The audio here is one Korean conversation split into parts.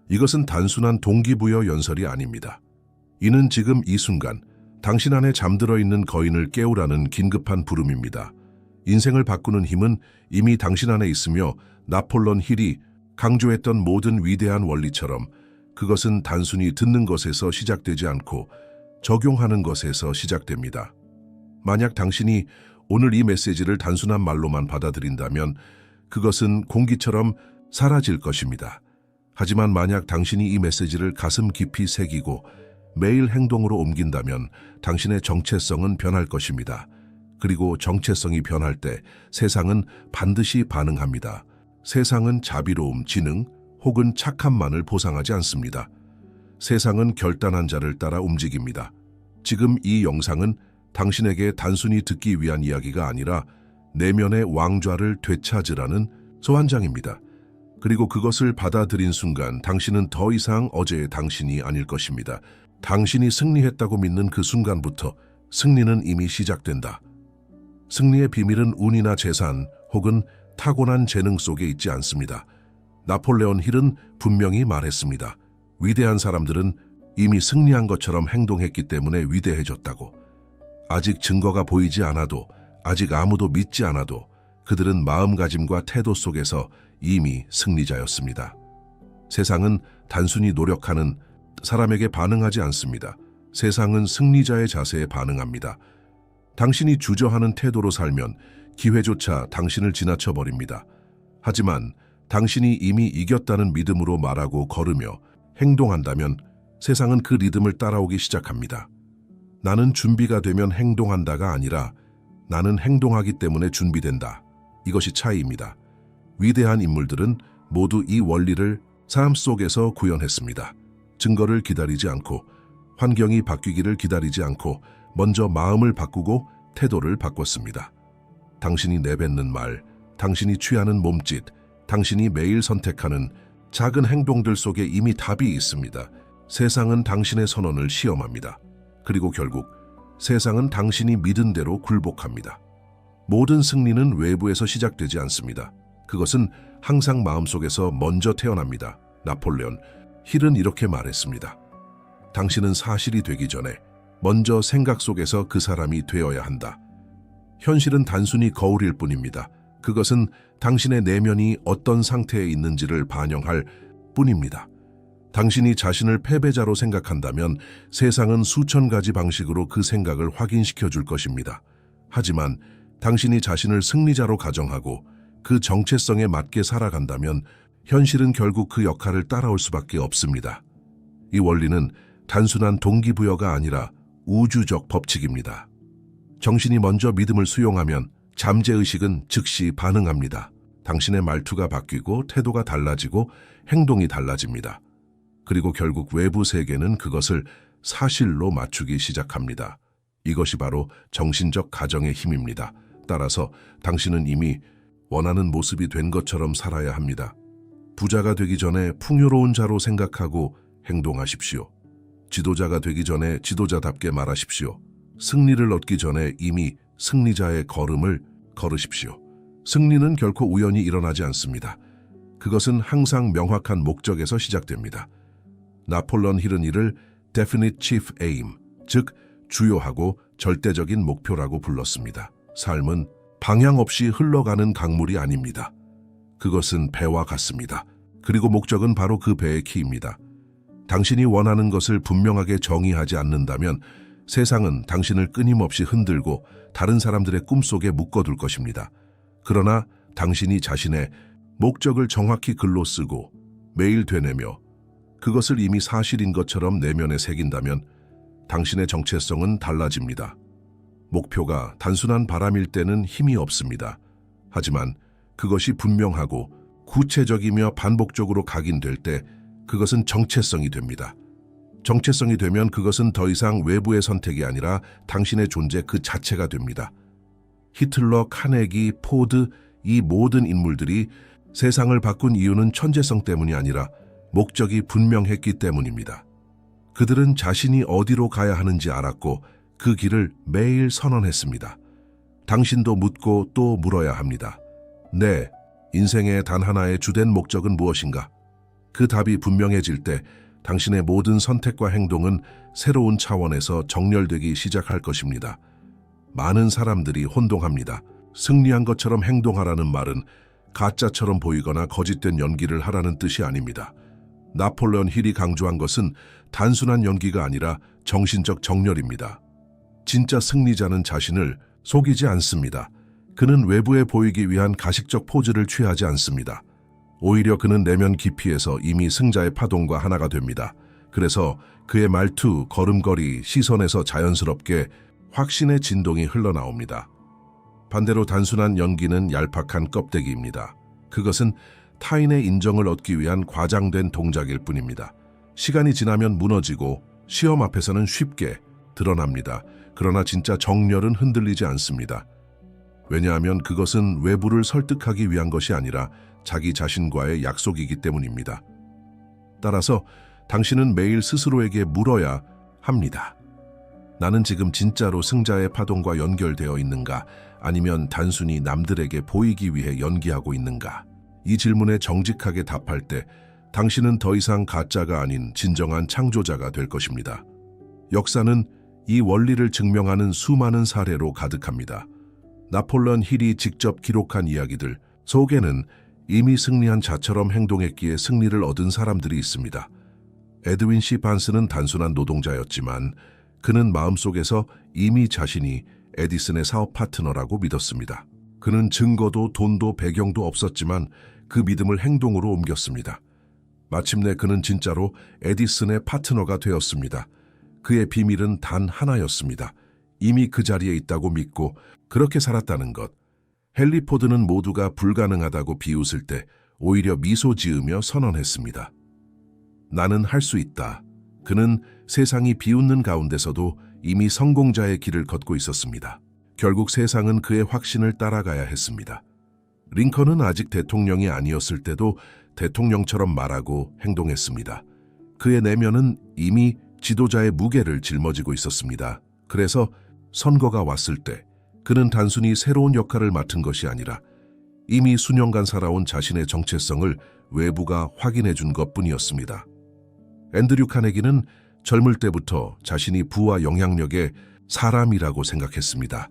이것은 단순한 동기부여 연설이 아닙니다. 이는 지금 이 순간 당신 안에 잠들어 있는 거인을 깨우라는 긴급한 부름입니다. 인생을 바꾸는 힘은 이미 당신 안에 있으며 나폴레옹 힐이 강조했던 모든 위대한 원리처럼 그것은 단순히 듣는 것에서 시작되지 않고 적용하는 것에서 시작됩니다. 만약 당신이 오늘 이 메시지를 단순한 말로만 받아들인다면 그것은 공기처럼 사라질 것입니다. 하지만 만약 당신이 이 메시지를 가슴 깊이 새기고 매일 행동으로 옮긴다면 당신의 정체성은 변할 것입니다. 그리고 정체성이 변할 때 세상은 반드시 반응합니다. 세상은 자비로움, 지능 혹은 착함만을 보상하지 않습니다. 세상은 결단한 자를 따라 움직입니다. 지금 이 영상은 당신에게 단순히 듣기 위한 이야기가 아니라 내면의 왕좌를 되찾으라는 소환장입니다. 그리고 그것을 받아들인 순간 당신은 더 이상 어제의 당신이 아닐 것입니다. 당신이 승리했다고 믿는 그 순간부터 승리는 이미 시작된다. 승리의 비밀은 운이나 재산 혹은 타고난 재능 속에 있지 않습니다. 나폴레옹 힐은 분명히 말했습니다. 위대한 사람들은 이미 승리한 것처럼 행동했기 때문에 위대해졌다고. 아직 증거가 보이지 않아도, 아직 아무도 믿지 않아도 그들은 마음가짐과 태도 속에서 이미 승리자였습니다. 세상은 단순히 노력하는 사람에게 반응하지 않습니다. 세상은 승리자의 자세에 반응합니다. 당신이 주저하는 태도로 살면 기회조차 당신을 지나쳐 버립니다. 하지만 당신이 이미 이겼다는 믿음으로 말하고 걸으며 행동한다면 세상은 그 리듬을 따라오기 시작합니다. 나는 준비가 되면 행동한다가 아니라 나는 행동하기 때문에 준비된다. 이것이 차이입니다. 위대한 인물들은 모두 이 원리를 삶 속에서 구현했습니다. 증거를 기다리지 않고, 환경이 바뀌기를 기다리지 않고 먼저 마음을 바꾸고 태도를 바꿨습니다. 당신이 내뱉는 말, 당신이 취하는 몸짓, 당신이 매일 선택하는 작은 행동들 속에 이미 답이 있습니다. 세상은 당신의 선언을 시험합니다. 그리고 결국 세상은 당신이 믿은 대로 굴복합니다. 모든 승리는 외부에서 시작되지 않습니다. 그것은 항상 마음속에서 먼저 태어납니다. 나폴레옹 힐은 이렇게 말했습니다. 당신은 사실이 되기 전에 먼저 생각 속에서 그 사람이 되어야 한다. 현실은 단순히 거울일 뿐입니다. 그것은 당신의 내면이 어떤 상태에 있는지를 반영할 뿐입니다. 당신이 자신을 패배자로 생각한다면 세상은 수천 가지 방식으로 그 생각을 확인시켜 줄 것입니다. 하지만 당신이 자신을 승리자로 가정하고 그 정체성에 맞게 살아간다면 현실은 결국 그 역할을 따라올 수밖에 없습니다. 이 원리는 단순한 동기부여가 아니라 우주적 법칙입니다. 정신이 먼저 믿음을 수용하면 잠재의식은 즉시 반응합니다. 당신의 말투가 바뀌고 태도가 달라지고 행동이 달라집니다. 그리고 결국 외부 세계는 그것을 사실로 맞추기 시작합니다. 이것이 바로 정신적 가정의 힘입니다. 따라서 당신은 이미 원하는 모습이 된 것처럼 살아야 합니다. 부자가 되기 전에 풍요로운 자로 생각하고 행동하십시오. 지도자가 되기 전에 지도자답게 말하십시오. 승리를 얻기 전에 이미 승리자의 걸음을 걸으십시오. 승리는 결코 우연히 일어나지 않습니다. 그것은 항상 명확한 목적에서 시작됩니다. 나폴레옹 힐은 이를 Definite Chief Aim, 즉 주요하고 절대적인 목표라고 불렀습니다. 삶은 방향 없이 흘러가는 강물이 아닙니다. 그것은 배와 같습니다. 그리고 목적은 바로 그 배의 키입니다. 당신이 원하는 것을 분명하게 정의하지 않는다면 세상은 당신을 끊임없이 흔들고 다른 사람들의 꿈속에 묶어둘 것입니다. 그러나 당신이 자신의 목적을 정확히 글로 쓰고 매일 되뇌며 그것을 이미 사실인 것처럼 내면에 새긴다면 당신의 정체성은 달라집니다. 목표가 단순한 바람일 때는 힘이 없습니다. 하지만 그것이 분명하고 구체적이며 반복적으로 각인될 때 그것은 정체성이 됩니다. 정체성이 되면 그것은 더 이상 외부의 선택이 아니라 당신의 존재 그 자체가 됩니다. 히틀러, 카네기, 포드, 이 모든 인물들이 세상을 바꾼 이유는 천재성 때문이 아니라 목적이 분명했기 때문입니다. 그들은 자신이 어디로 가야 하는지 알았고 그 길을 매일 선언했습니다. 당신도 묻고 또 물어야 합니다. 네, 인생의 단 하나의 주된 목적은 무엇인가? 그 답이 분명해질 때 당신의 모든 선택과 행동은 새로운 차원에서 정렬되기 시작할 것입니다. 많은 사람들이 혼동합니다. 승리한 것처럼 행동하라는 말은 가짜처럼 보이거나 거짓된 연기를 하라는 뜻이 아닙니다. 나폴레온 힐이 강조한 것은 단순한 연기가 아니라 정신적 정렬입니다. 진짜 승리자는 자신을 속이지 않습니다. 그는 외부에 보이기 위한 가식적 포즈를 취하지 않습니다. 오히려 그는 내면 깊이에서 이미 승자의 파동과 하나가 됩니다. 그래서 그의 말투, 걸음걸이, 시선에서 자연스럽게 확신의 진동이 흘러나옵니다. 반대로 단순한 연기는 얄팍한 껍데기입니다. 그것은 타인의 인정을 얻기 위한 과장된 동작일 뿐입니다. 시간이 지나면 무너지고 시험 앞에서는 쉽게 드러납니다. 그러나 진짜 정렬은 흔들리지 않습니다. 왜냐하면 그것은 외부를 설득하기 위한 것이 아니라 자기 자신과의 약속이기 때문입니다. 따라서 당신은 매일 스스로에게 물어야 합니다. 나는 지금 진짜로 승자의 파동과 연결되어 있는가? 아니면 단순히 남들에게 보이기 위해 연기하고 있는가? 이 질문에 정직하게 답할 때 당신은 더 이상 가짜가 아닌 진정한 창조자가 될 것입니다. 역사는 이 원리를 증명하는 수많은 사례로 가득합니다. 나폴레온 힐이 직접 기록한 이야기들 속에는 이미 승리한 자처럼 행동했기에 승리를 얻은 사람들이 있습니다. 에드윈 C. 반스는 단순한 노동자였지만 그는 마음속에서 이미 자신이 에디슨의 사업 파트너라고 믿었습니다. 그는 증거도 돈도 배경도 없었지만 그 믿음을 행동으로 옮겼습니다. 마침내 그는 진짜로 에디슨의 파트너가 되었습니다. 그의 비밀은 단 하나였습니다. 이미 그 자리에 있다고 믿고 그렇게 살았다는 것. 헨리 포드는 모두가 불가능하다고 비웃을 때 오히려 미소 지으며 선언했습니다. 나는 할 수 있다. 그는 세상이 비웃는 가운데서도 이미 성공자의 길을 걷고 있었습니다. 결국 세상은 그의 확신을 따라가야 했습니다. 링컨은 아직 대통령이 아니었을 때도 대통령처럼 말하고 행동했습니다. 그의 내면은 이미 지도자의 무게를 짊어지고 있었습니다. 그래서 선거가 왔을 때 그는 단순히 새로운 역할을 맡은 것이 아니라 이미 수년간 살아온 자신의 정체성을 외부가 확인해 준 것뿐이었습니다. 앤드류 카네기는 젊을 때부터 자신이 부와 영향력의 사람이라고 생각했습니다.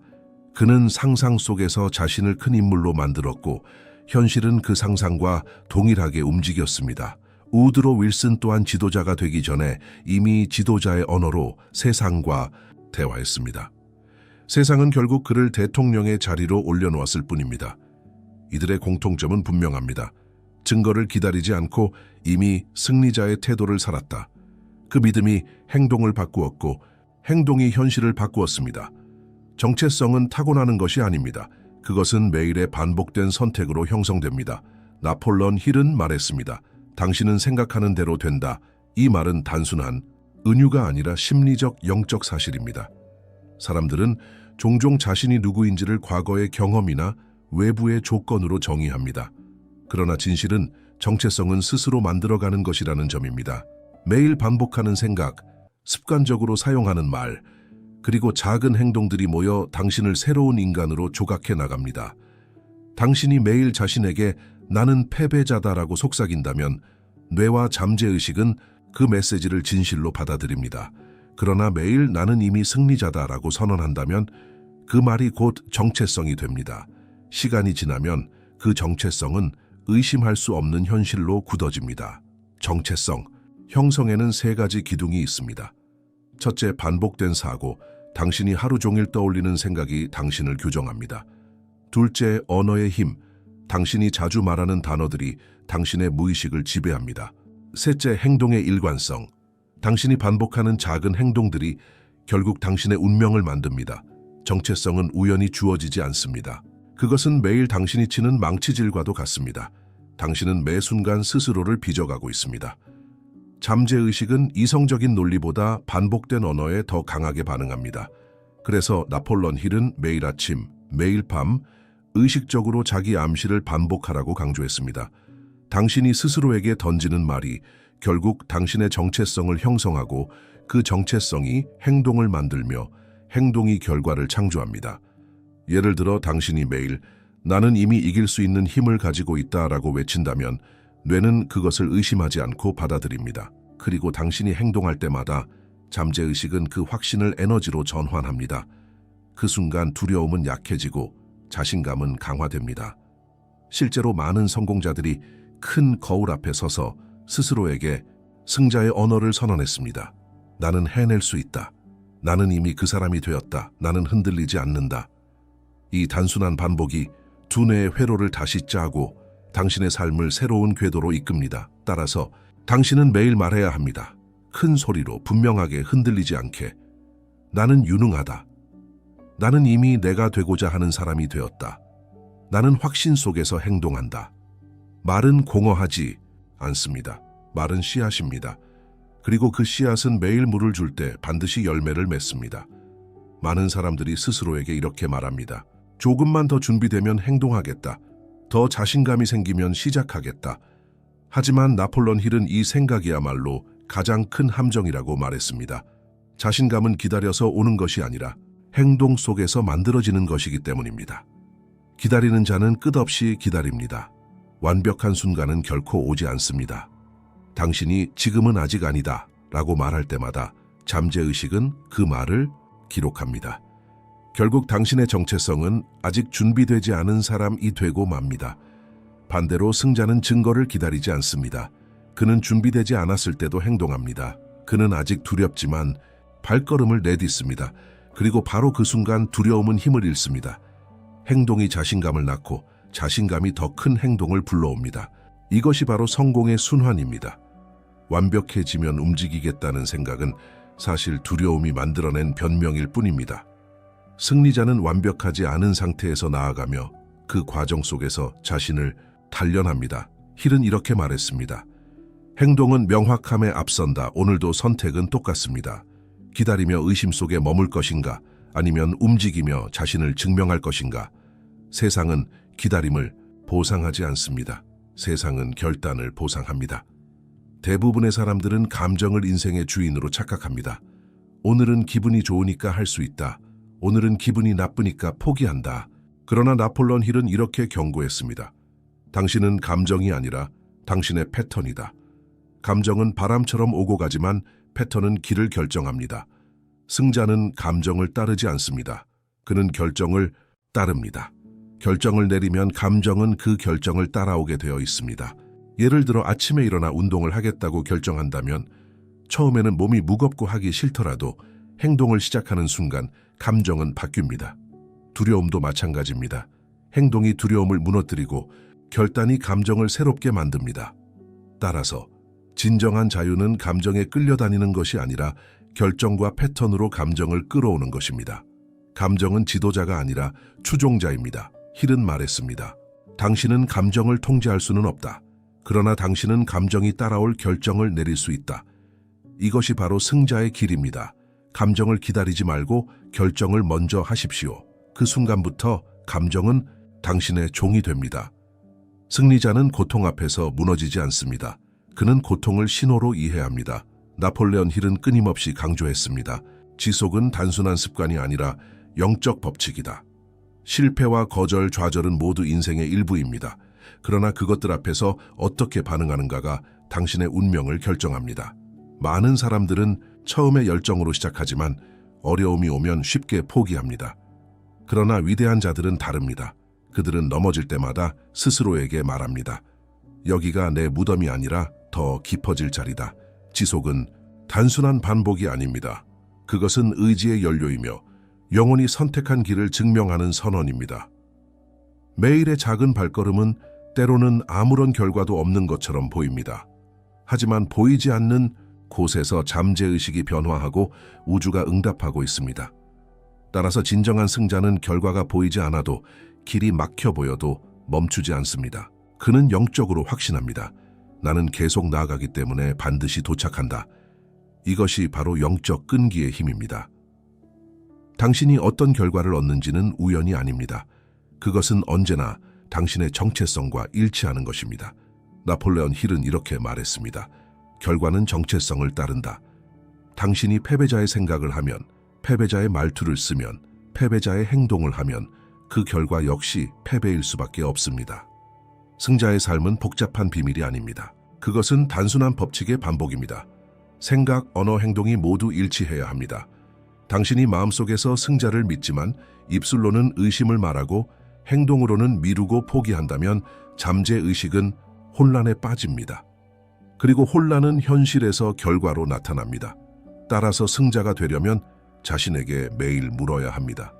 그는 상상 속에서 자신을 큰 인물로 만들었고 현실은 그 상상과 동일하게 움직였습니다. 우드로 윌슨 또한 지도자가 되기 전에 이미 지도자의 언어로 세상과 대화했습니다. 세상은 결국 그를 대통령의 자리로 올려놓았을 뿐입니다. 이들의 공통점은 분명합니다. 증거를 기다리지 않고 이미 승리자의 태도를 살았다. 그 믿음이 행동을 바꾸었고 행동이 현실을 바꾸었습니다. 정체성은 타고나는 것이 아닙니다. 그것은 매일의 반복된 선택으로 형성됩니다. 나폴레온 힐은 말했습니다. 당신은 생각하는 대로 된다. 이 말은 단순한 은유가 아니라 심리적 영적 사실입니다. 사람들은 종종 자신이 누구인지를 과거의 경험이나 외부의 조건으로 정의합니다. 그러나 진실은 정체성은 스스로 만들어가는 것이라는 점입니다. 매일 반복하는 생각, 습관적으로 사용하는 말, 그리고 작은 행동들이 모여 당신을 새로운 인간으로 조각해 나갑니다. 당신이 매일 자신에게 나는 패배자다라고 속삭인다면 뇌와 잠재의식은 그 메시지를 진실로 받아들입니다. 그러나 매일 나는 이미 승리자다라고 선언한다면 그 말이 곧 정체성이 됩니다. 시간이 지나면 그 정체성은 의심할 수 없는 현실로 굳어집니다. 정체성, 형성에는 세 가지 기둥이 있습니다. 첫째, 반복된 사고, 당신이 하루 종일 떠올리는 생각이 당신을 규정합니다. 둘째, 언어의 힘, 당신이 자주 말하는 단어들이 당신의 무의식을 지배합니다. 셋째, 행동의 일관성, 당신이 반복하는 작은 행동들이 결국 당신의 운명을 만듭니다. 정체성은 우연히 주어지지 않습니다. 그것은 매일 당신이 치는 망치질과도 같습니다. 당신은 매 순간 스스로를 빚어가고 있습니다. 잠재의식은 이성적인 논리보다 반복된 언어에 더 강하게 반응합니다. 그래서 나폴레온 힐은 매일 아침, 매일 밤 의식적으로 자기 암시를 반복하라고 강조했습니다. 당신이 스스로에게 던지는 말이 결국 당신의 정체성을 형성하고 그 정체성이 행동을 만들며 행동이 결과를 창조합니다. 예를 들어 당신이 매일 나는 이미 이길 수 있는 힘을 가지고 있다라고 외친다면 뇌는 그것을 의심하지 않고 받아들입니다. 그리고 당신이 행동할 때마다 잠재의식은 그 확신을 에너지로 전환합니다. 그 순간 두려움은 약해지고 자신감은 강화됩니다. 실제로 많은 성공자들이 큰 거울 앞에 서서 스스로에게 승자의 언어를 선언했습니다. 나는 해낼 수 있다. 나는 이미 그 사람이 되었다. 나는 흔들리지 않는다. 이 단순한 반복이 두뇌의 회로를 다시 짜고 당신의 삶을 새로운 궤도로 이끕니다. 따라서 당신은 매일 말해야 합니다. 큰 소리로 분명하게 흔들리지 않게. 나는 유능하다. 나는 이미 내가 되고자 하는 사람이 되었다. 나는 확신 속에서 행동한다. 말은 공허하지 않습니다. 말은 씨앗입니다. 그리고 그 씨앗은 매일 물을 줄 때 반드시 열매를 맺습니다. 많은 사람들이 스스로에게 이렇게 말합니다. 조금만 더 준비되면 행동하겠다. 더 자신감이 생기면 시작하겠다. 하지만 나폴레옹 힐은 이 생각이야말로 가장 큰 함정이라고 말했습니다. 자신감은 기다려서 오는 것이 아니라 행동 속에서 만들어지는 것이기 때문입니다. 기다리는 자는 끝없이 기다립니다. 완벽한 순간은 결코 오지 않습니다. 당신이 지금은 아직 아니다 라고 말할 때마다 잠재의식은 그 말을 기록합니다. 결국 당신의 정체성은 아직 준비되지 않은 사람이 되고 맙니다. 반대로 승자는 증거를 기다리지 않습니다. 그는 준비되지 않았을 때도 행동합니다. 그는 아직 두렵지만 발걸음을 내딛습니다. 그리고 바로 그 순간 두려움은 힘을 잃습니다. 행동이 자신감을 낳고 자신감이 더 큰 행동을 불러옵니다. 이것이 바로 성공의 순환입니다. 완벽해지면 움직이겠다는 생각은 사실 두려움이 만들어낸 변명일 뿐입니다. 승리자는 완벽하지 않은 상태에서 나아가며 그 과정 속에서 자신을 단련합니다. 힐은 이렇게 말했습니다. 행동은 명확함에 앞선다. 오늘도 선택은 똑같습니다. 기다리며 의심 속에 머물 것인가 아니면 움직이며 자신을 증명할 것인가. 세상은 기다림을 보상하지 않습니다. 세상은 결단을 보상합니다. 대부분의 사람들은 감정을 인생의 주인으로 착각합니다. 오늘은 기분이 좋으니까 할 수 있다. 오늘은 기분이 나쁘니까 포기한다. 그러나 나폴레옹 힐은 이렇게 경고했습니다. 당신은 감정이 아니라 당신의 패턴이다. 감정은 바람처럼 오고 가지만 패턴은 길을 결정합니다. 승자는 감정을 따르지 않습니다. 그는 결정을 따릅니다. 결정을 내리면 감정은 그 결정을 따라오게 되어 있습니다. 예를 들어 아침에 일어나 운동을 하겠다고 결정한다면 처음에는 몸이 무겁고 하기 싫더라도 행동을 시작하는 순간 감정은 바뀝니다. 두려움도 마찬가지입니다. 행동이 두려움을 무너뜨리고 결단이 감정을 새롭게 만듭니다. 따라서 진정한 자유는 감정에 끌려다니는 것이 아니라 결정과 패턴으로 감정을 끌어오는 것입니다. 감정은 지도자가 아니라 추종자입니다. 힐은 말했습니다. 당신은 감정을 통제할 수는 없다. 그러나 당신은 감정이 따라올 결정을 내릴 수 있다. 이것이 바로 승자의 길입니다. 감정을 기다리지 말고 결정을 먼저 하십시오. 그 순간부터 감정은 당신의 종이 됩니다. 승리자는 고통 앞에서 무너지지 않습니다. 그는 고통을 신호로 이해합니다. 나폴레옹 힐은 끊임없이 강조했습니다. 지속은 단순한 습관이 아니라 영적 법칙이다. 실패와 거절, 좌절은 모두 인생의 일부입니다. 그러나 그것들 앞에서 어떻게 반응하는가가 당신의 운명을 결정합니다. 많은 사람들은 처음에 열정으로 시작하지만 어려움이 오면 쉽게 포기합니다. 그러나 위대한 자들은 다릅니다. 그들은 넘어질 때마다 스스로에게 말합니다. 여기가 내 무덤이 아니라 더 깊어질 자리다. 지속은 단순한 반복이 아닙니다. 그것은 의지의 연료이며 영혼이 선택한 길을 증명하는 선언입니다. 매일의 작은 발걸음은 때로는 아무런 결과도 없는 것처럼 보입니다. 하지만 보이지 않는 곳에서 잠재의식이 변화하고 우주가 응답하고 있습니다. 따라서 진정한 승자는 결과가 보이지 않아도 길이 막혀 보여도 멈추지 않습니다. 그는 영적으로 확신합니다. 나는 계속 나아가기 때문에 반드시 도착한다. 이것이 바로 영적 끈기의 힘입니다. 당신이 어떤 결과를 얻는지는 우연이 아닙니다. 그것은 언제나 당신의 정체성과 일치하는 것입니다. 나폴레옹 힐은 이렇게 말했습니다. 결과는 정체성을 따른다. 당신이 패배자의 생각을 하면, 패배자의 말투를 쓰면, 패배자의 행동을 하면 그 결과 역시 패배일 수밖에 없습니다. 승자의 삶은 복잡한 비밀이 아닙니다. 그것은 단순한 법칙의 반복입니다. 생각, 언어, 행동이 모두 일치해야 합니다. 당신이 마음속에서 승자를 믿지만 입술로는 의심을 말하고 행동으로는 미루고 포기한다면 잠재의식은 혼란에 빠집니다. 그리고 혼란은 현실에서 결과로 나타납니다. 따라서 승자가 되려면 자신에게 매일 물어야 합니다.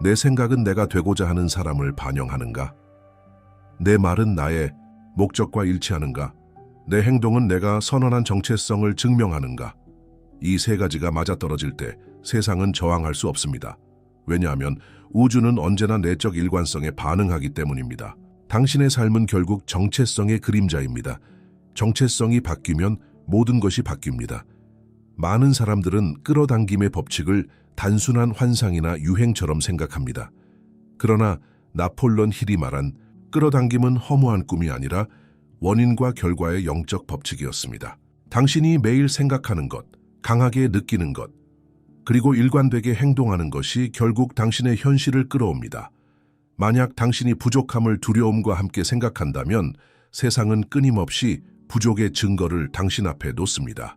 내 생각은 내가 되고자 하는 사람을 반영하는가? 내 말은 나의 목적과 일치하는가? 내 행동은 내가 선언한 정체성을 증명하는가? 이 세 가지가 맞아떨어질 때 세상은 저항할 수 없습니다. 왜냐하면 우주는 언제나 내적 일관성에 반응하기 때문입니다. 당신의 삶은 결국 정체성의 그림자입니다. 정체성이 바뀌면 모든 것이 바뀝니다. 많은 사람들은 끌어당김의 법칙을 단순한 환상이나 유행처럼 생각합니다. 그러나 나폴레옹 힐이 말한 끌어당김은 허무한 꿈이 아니라 원인과 결과의 영적 법칙이었습니다. 당신이 매일 생각하는 것, 강하게 느끼는 것, 그리고 일관되게 행동하는 것이 결국 당신의 현실을 끌어옵니다. 만약 당신이 부족함을 두려움과 함께 생각한다면 세상은 끊임없이 부족의 증거를 당신 앞에 놓습니다.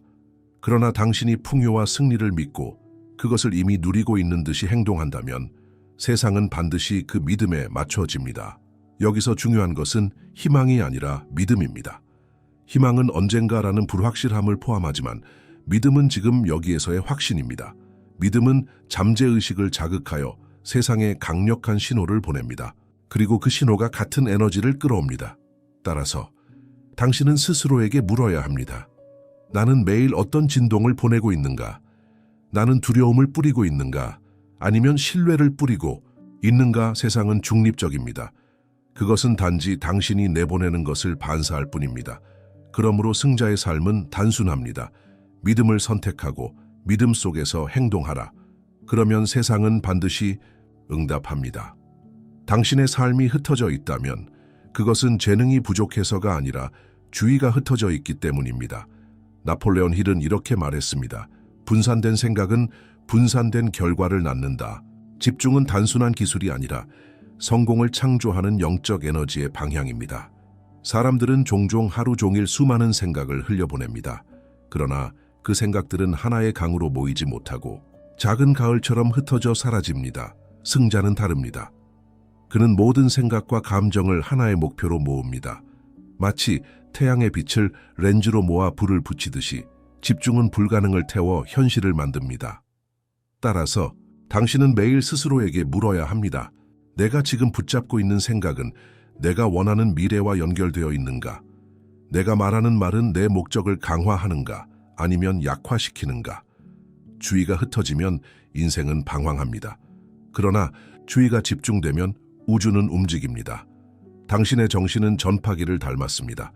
그러나 당신이 풍요와 승리를 믿고 그것을 이미 누리고 있는 듯이 행동한다면 세상은 반드시 그 믿음에 맞춰집니다. 여기서 중요한 것은 희망이 아니라 믿음입니다. 희망은 언젠가라는 불확실함을 포함하지만 믿음은 지금 여기에서의 확신입니다. 믿음은 잠재의식을 자극하여 세상에 강력한 신호를 보냅니다. 그리고 그 신호가 같은 에너지를 끌어옵니다. 따라서 당신은 스스로에게 물어야 합니다. 나는 매일 어떤 진동을 보내고 있는가? 나는 두려움을 뿌리고 있는가? 아니면 신뢰를 뿌리고 있는가? 세상은 중립적입니다. 그것은 단지 당신이 내보내는 것을 반사할 뿐입니다. 그러므로 승자의 삶은 단순합니다. 믿음을 선택하고 믿음 속에서 행동하라. 그러면 세상은 반드시 응답합니다. 당신의 삶이 흩어져 있다면 그것은 재능이 부족해서가 아니라 주의가 흩어져 있기 때문입니다. 나폴레옹 힐은 이렇게 말했습니다. 분산된 생각은 분산된 결과를 낳는다. 집중은 단순한 기술이 아니라 성공을 창조하는 영적 에너지의 방향입니다. 사람들은 종종 하루 종일 수많은 생각을 흘려보냅니다. 그러나 그 생각들은 하나의 강으로 모이지 못하고 작은 가을처럼 흩어져 사라집니다. 승자는 다릅니다. 그는 모든 생각과 감정을 하나의 목표로 모읍니다. 마치 태양의 빛을 렌즈로 모아 불을 붙이듯이 집중은 불가능을 태워 현실을 만듭니다. 따라서 당신은 매일 스스로에게 물어야 합니다. 내가 지금 붙잡고 있는 생각은 내가 원하는 미래와 연결되어 있는가? 내가 말하는 말은 내 목적을 강화하는가? 아니면 약화시키는가? 주의가 흩어지면 인생은 방황합니다. 그러나 주의가 집중되면 우주는 움직입니다. 당신의 정신은 전파기를 닮았습니다.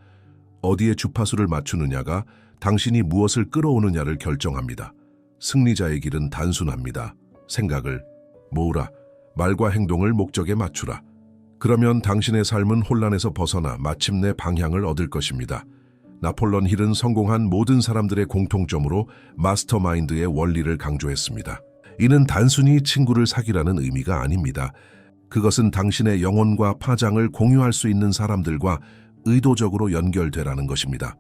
어디에 주파수를 맞추느냐가 당신이 무엇을 끌어오느냐를 결정합니다. 승리자의 길은 단순합니다. 생각을 모으라. 말과 행동을 목적에 맞추라. 그러면 당신의 삶은 혼란에서 벗어나 마침내 방향을 얻을 것입니다. 나폴레옹 힐은 성공한 모든 사람들의 공통점으로 마스터마인드의 원리를 강조했습니다. 이는 단순히 친구를 사귀라는 의미가 아닙니다. 그것은 당신의 영혼과 파장을 공유할 수 있는 사람들과 의도적으로 연결되라는 것입니다.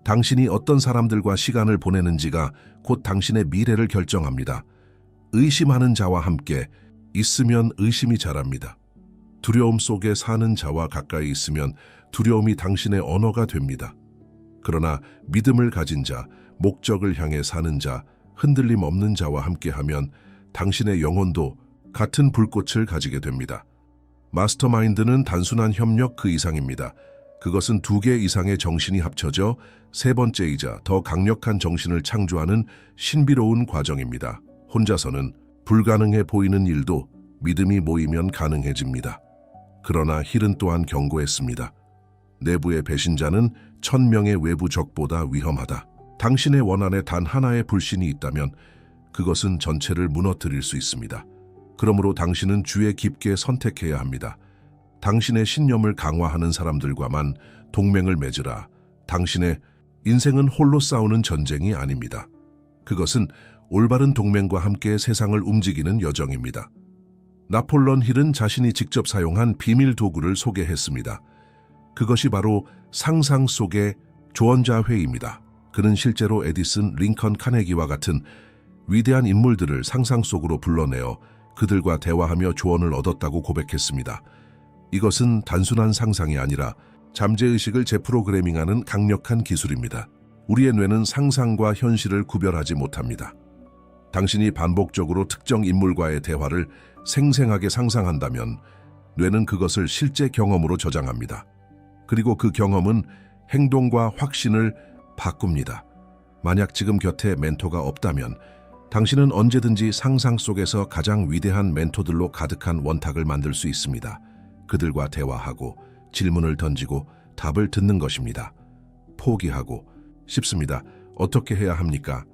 당신이 어떤 사람들과 시간을 보내는지가 곧 당신의 미래를 결정합니다. 의심하는 자와 함께 있으면 의심이 자랍니다. 두려움 속에 사는 자와 가까이 있으면 두려움이 당신의 언어가 됩니다. 그러나 믿음을 가진 자, 목적을 향해 사는 자, 흔들림 없는 자와 함께하면 당신의 영혼도 같은 불꽃을 가지게 됩니다. 마스터마인드는 단순한 협력 그 이상입니다. 그것은 2개 이상의 정신이 합쳐져 세 번째이자 더 강력한 정신을 창조하는 신비로운 과정입니다. 혼자서는 불가능해 보이는 일도 믿음이 모이면 가능해집니다. 그러나 힐은 또한 경고했습니다. 내부의 배신자는 1000명의 외부 적보다 위험하다. 당신의 원한에 단 하나의 불신이 있다면 그것은 전체를 무너뜨릴 수 있습니다. 그러므로 당신은 주에 깊게 선택해야 합니다. 당신의 신념을 강화하는 사람들과만 동맹을 맺으라. 당신의 인생은 홀로 싸우는 전쟁이 아닙니다. 그것은 올바른 동맹과 함께 세상을 움직이는 여정입니다. 나폴레옹 힐은 자신이 직접 사용한 비밀 도구를 소개했습니다. 그것이 바로 상상 속의 조언자 회의입니다. 그는 실제로 에디슨, 링컨, 카네기와 같은 위대한 인물들을 상상 속으로 불러내어 그들과 대화하며 조언을 얻었다고 고백했습니다. 이것은 단순한 상상이 아니라 잠재의식을 재프로그래밍하는 강력한 기술입니다. 우리의 뇌는 상상과 현실을 구별하지 못합니다. 당신이 반복적으로 특정 인물과의 대화를 생생하게 상상한다면 뇌는 그것을 실제 경험으로 저장합니다. 그리고 그 경험은 행동과 확신을 바꿉니다. 만약 지금 곁에 멘토가 없다면 당신은 언제든지 상상 속에서 가장 위대한 멘토들로 가득한 원탁을 만들 수 있습니다. 그들과 대화하고 질문을 던지고 답을 듣는 것입니다. 포기하고 싶습니다. 어떻게 해야 합니까?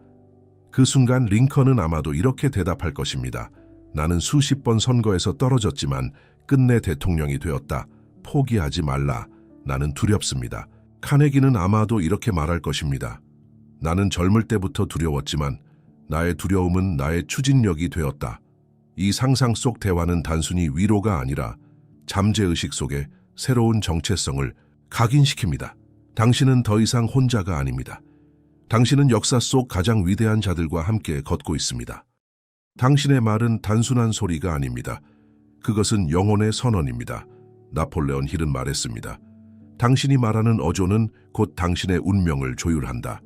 그 순간 링컨은 아마도 이렇게 대답할 것입니다. 나는 수십 번 선거에서 떨어졌지만 끝내 대통령이 되었다. 포기하지 말라. 나는 두렵습니다. 카네기는 아마도 이렇게 말할 것입니다. 나는 젊을 때부터 두려웠지만 나의 두려움은 나의 추진력이 되었다. 이 상상 속 대화는 단순히 위로가 아니라 잠재의식 속에 새로운 정체성을 각인시킵니다. 당신은 더 이상 혼자가 아닙니다. 당신은 역사 속 가장 위대한 자들과 함께 걷고 있습니다. 당신의 말은 단순한 소리가 아닙니다. 그것은 영혼의 선언입니다. 나폴레온 힐은 말했습니다. 당신이 말하는 어조는 곧 당신의 운명을 조율한다.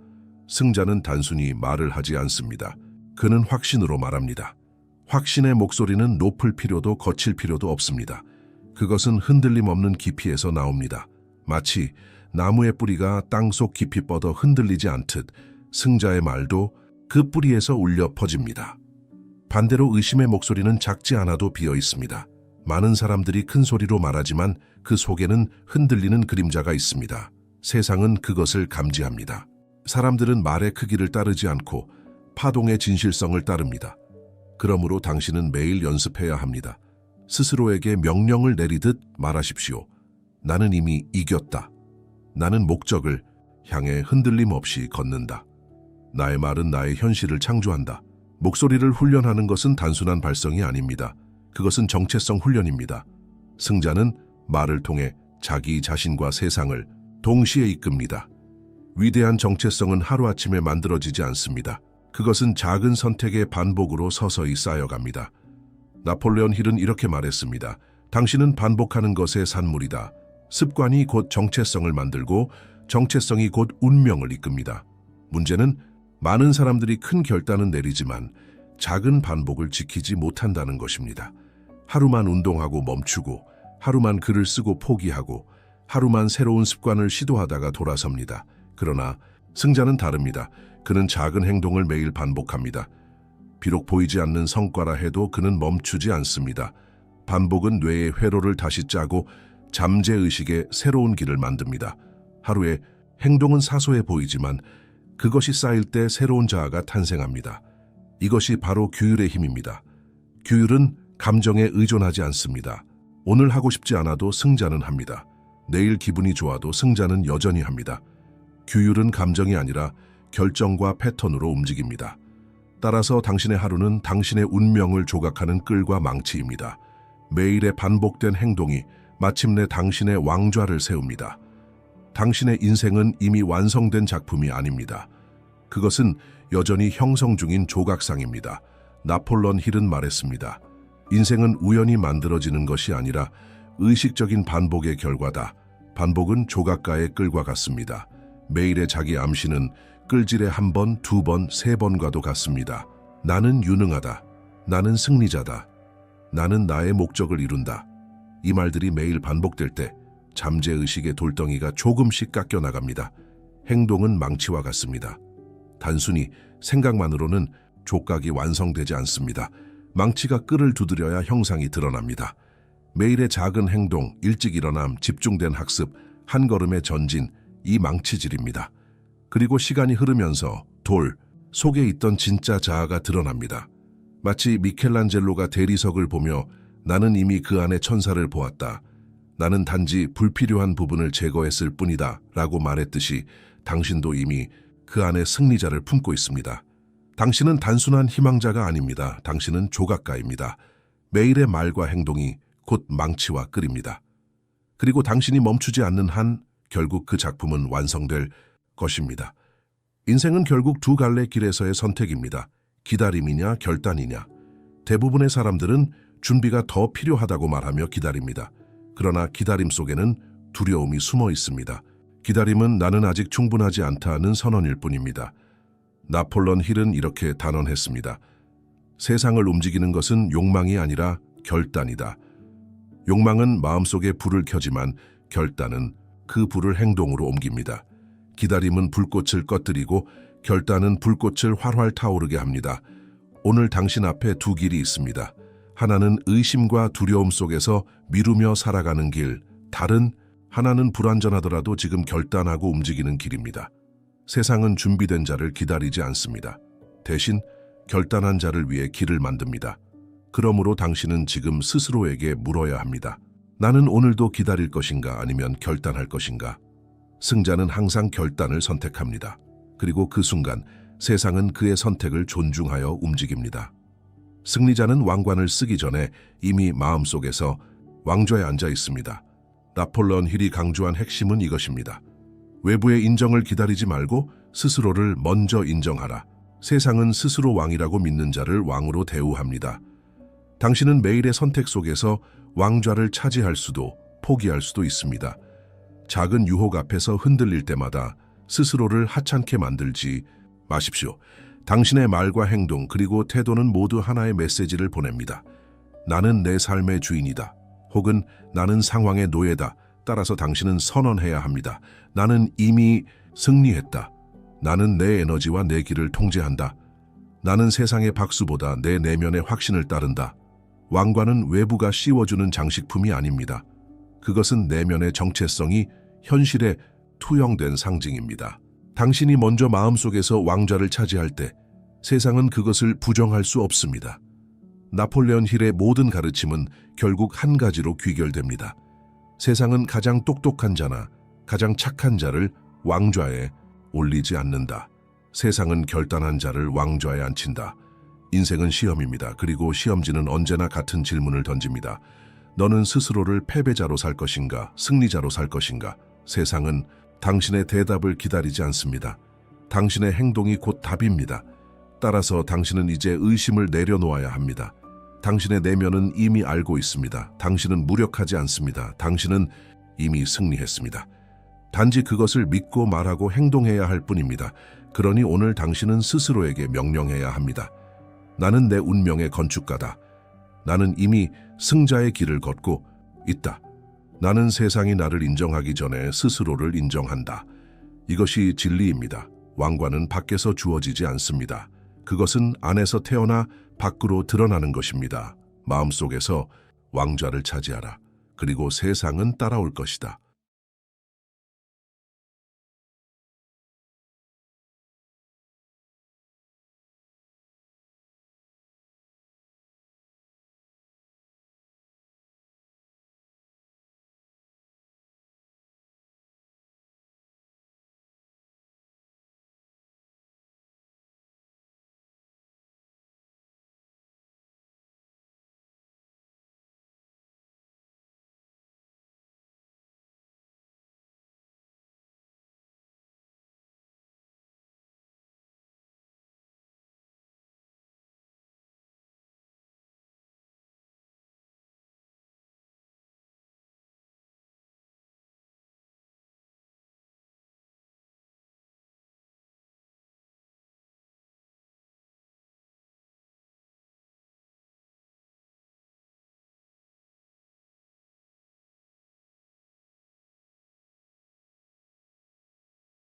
승자는 단순히 말을 하지 않습니다. 그는 확신으로 말합니다. 확신의 목소리는 높을 필요도 거칠 필요도 없습니다. 그것은 흔들림 없는 깊이에서 나옵니다. 마치 나무의 뿌리가 땅속 깊이 뻗어 흔들리지 않듯 승자의 말도 그 뿌리에서 울려 퍼집니다. 반대로 의심의 목소리는 작지 않아도 비어 있습니다. 많은 사람들이 큰 소리로 말하지만 그 속에는 흔들리는 그림자가 있습니다. 세상은 그것을 감지합니다. 사람들은 말의 크기를 따르지 않고 파동의 진실성을 따릅니다. 그러므로 당신은 매일 연습해야 합니다. 스스로에게 명령을 내리듯 말하십시오. 나는 이미 이겼다. 나는 목적을 향해 흔들림 없이 걷는다. 나의 말은 나의 현실을 창조한다. 목소리를 훈련하는 것은 단순한 발성이 아닙니다. 그것은 정체성 훈련입니다. 승자는 말을 통해 자기 자신과 세상을 동시에 이끕니다. 위대한 정체성은 하루아침에 만들어지지 않습니다. 그것은 작은 선택의 반복으로 서서히 쌓여갑니다. 나폴레온 힐은 이렇게 말했습니다. 당신은 반복하는 것의 산물이다. 습관이 곧 정체성을 만들고 정체성이 곧 운명을 이끕니다. 문제는 많은 사람들이 큰 결단은 내리지만 작은 반복을 지키지 못한다는 것입니다. 하루만 운동하고 멈추고 하루만 글을 쓰고 포기하고 하루만 새로운 습관을 시도하다가 돌아섭니다. 그러나 승자는 다릅니다. 그는 작은 행동을 매일 반복합니다. 비록 보이지 않는 성과라 해도 그는 멈추지 않습니다. 반복은 뇌의 회로를 다시 짜고 잠재의식의 새로운 길을 만듭니다. 하루에 행동은 사소해 보이지만 그것이 쌓일 때 새로운 자아가 탄생합니다. 이것이 바로 규율의 힘입니다. 규율은 감정에 의존하지 않습니다. 오늘 하고 싶지 않아도 승자는 합니다. 내일 기분이 좋아도 승자는 여전히 합니다. 규율은 감정이 아니라 결정과 패턴으로 움직입니다. 따라서 당신의 하루는 당신의 운명을 조각하는 끌과 망치입니다. 매일의 반복된 행동이 마침내 당신의 왕좌를 세웁니다. 당신의 인생은 이미 완성된 작품이 아닙니다. 그것은 여전히 형성 중인 조각상입니다. 나폴레온 힐은 말했습니다. 인생은 우연히 만들어지는 것이 아니라 의식적인 반복의 결과다. 반복은 조각가의 끌과 같습니다. 매일의 자기 암시는 끌질의 한 번, 두 번, 세 번과도 같습니다. 나는 유능하다. 나는 승리자다. 나는 나의 목적을 이룬다. 이 말들이 매일 반복될 때 잠재의식의 돌덩이가 조금씩 깎여 나갑니다. 행동은 망치와 같습니다. 단순히 생각만으로는 족각이 완성되지 않습니다. 망치가 끌을 두드려야 형상이 드러납니다. 매일의 작은 행동, 일찍 일어남, 집중된 학습, 한 걸음의 전진, 이 망치질입니다. 그리고 시간이 흐르면서 돌 속에 있던 진짜 자아가 드러납니다. 마치 미켈란젤로가 대리석을 보며 나는 이미 그 안에 천사를 보았다. 나는 단지 불필요한 부분을 제거했을 뿐이다 라고 말했듯이 당신도 이미 그 안에 승리자를 품고 있습니다. 당신은 단순한 희망자가 아닙니다. 당신은 조각가입니다. 매일의 말과 행동이 곧 망치와 끌입니다. 그리고 당신이 멈추지 않는 한 결국 그 작품은 완성될 것입니다. 인생은 결국 두 갈래 길에서의 선택입니다. 기다림이냐 결단이냐. 대부분의 사람들은 준비가 더 필요하다고 말하며 기다립니다. 그러나 기다림 속에는 두려움이 숨어 있습니다. 기다림은 나는 아직 충분하지 않다는 선언일 뿐입니다. 나폴레옹 힐은 이렇게 단언했습니다. 세상을 움직이는 것은 욕망이 아니라 결단이다. 욕망은 마음속에 불을 켜지만 결단은 그 불을 행동으로 옮깁니다. 기다림은 불꽃을 꺼뜨리고 결단은 불꽃을 활활 타오르게 합니다. 오늘 당신 앞에 두 길이 있습니다. 하나는 의심과 두려움 속에서 미루며 살아가는 길, 다른 하나는 불완전하더라도 지금 결단하고 움직이는 길입니다. 세상은 준비된 자를 기다리지 않습니다. 대신 결단한 자를 위해 길을 만듭니다. 그러므로 당신은 지금 스스로에게 물어야 합니다. 나는 오늘도 기다릴 것인가 아니면 결단할 것인가? 승자는 항상 결단을 선택합니다. 그리고 그 순간 세상은 그의 선택을 존중하여 움직입니다. 승리자는 왕관을 쓰기 전에 이미 마음속에서 왕좌에 앉아 있습니다. 나폴레옹 힐이 강조한 핵심은 이것입니다. 외부의 인정을 기다리지 말고 스스로를 먼저 인정하라. 세상은 스스로 왕이라고 믿는 자를 왕으로 대우합니다. 당신은 매일의 선택 속에서 왕좌를 차지할 수도 포기할 수도 있습니다. 작은 유혹 앞에서 흔들릴 때마다 스스로를 하찮게 만들지 마십시오. 당신의 말과 행동 그리고 태도는 모두 하나의 메시지를 보냅니다. 나는 내 삶의 주인이다. 혹은 나는 상황의 노예다. 따라서 당신은 선언해야 합니다. 나는 이미 승리했다. 나는 내 에너지와 내 길을 통제한다. 나는 세상의 박수보다 내 내면의 확신을 따른다. 왕관은 외부가 씌워주는 장식품이 아닙니다. 그것은 내면의 정체성이 현실에 투영된 상징입니다. 당신이 먼저 마음속에서 왕좌를 차지할 때 세상은 그것을 부정할 수 없습니다. 나폴레옹 힐의 모든 가르침은 결국 한 가지로 귀결됩니다. 세상은 가장 똑똑한 자나 가장 착한 자를 왕좌에 올리지 않는다. 세상은 결단한 자를 왕좌에 앉힌다. 인생은 시험입니다. 그리고 시험지는 언제나 같은 질문을 던집니다. 너는 스스로를 패배자로 살 것인가, 승리자로 살 것인가? 세상은 당신의 대답을 기다리지 않습니다. 당신의 행동이 곧 답입니다. 따라서 당신은 이제 의심을 내려놓아야 합니다. 당신의 내면은 이미 알고 있습니다. 당신은 무력하지 않습니다. 당신은 이미 승리했습니다. 단지 그것을 믿고 말하고 행동해야 할 뿐입니다. 그러니 오늘 당신은 스스로에게 명령해야 합니다. 나는 내 운명의 건축가다. 나는 이미 승자의 길을 걷고 있다. 나는 세상이 나를 인정하기 전에 스스로를 인정한다. 이것이 진리입니다. 왕관은 밖에서 주어지지 않습니다. 그것은 안에서 태어나 밖으로 드러나는 것입니다. 마음속에서 왕좌를 차지하라. 그리고 세상은 따라올 것이다.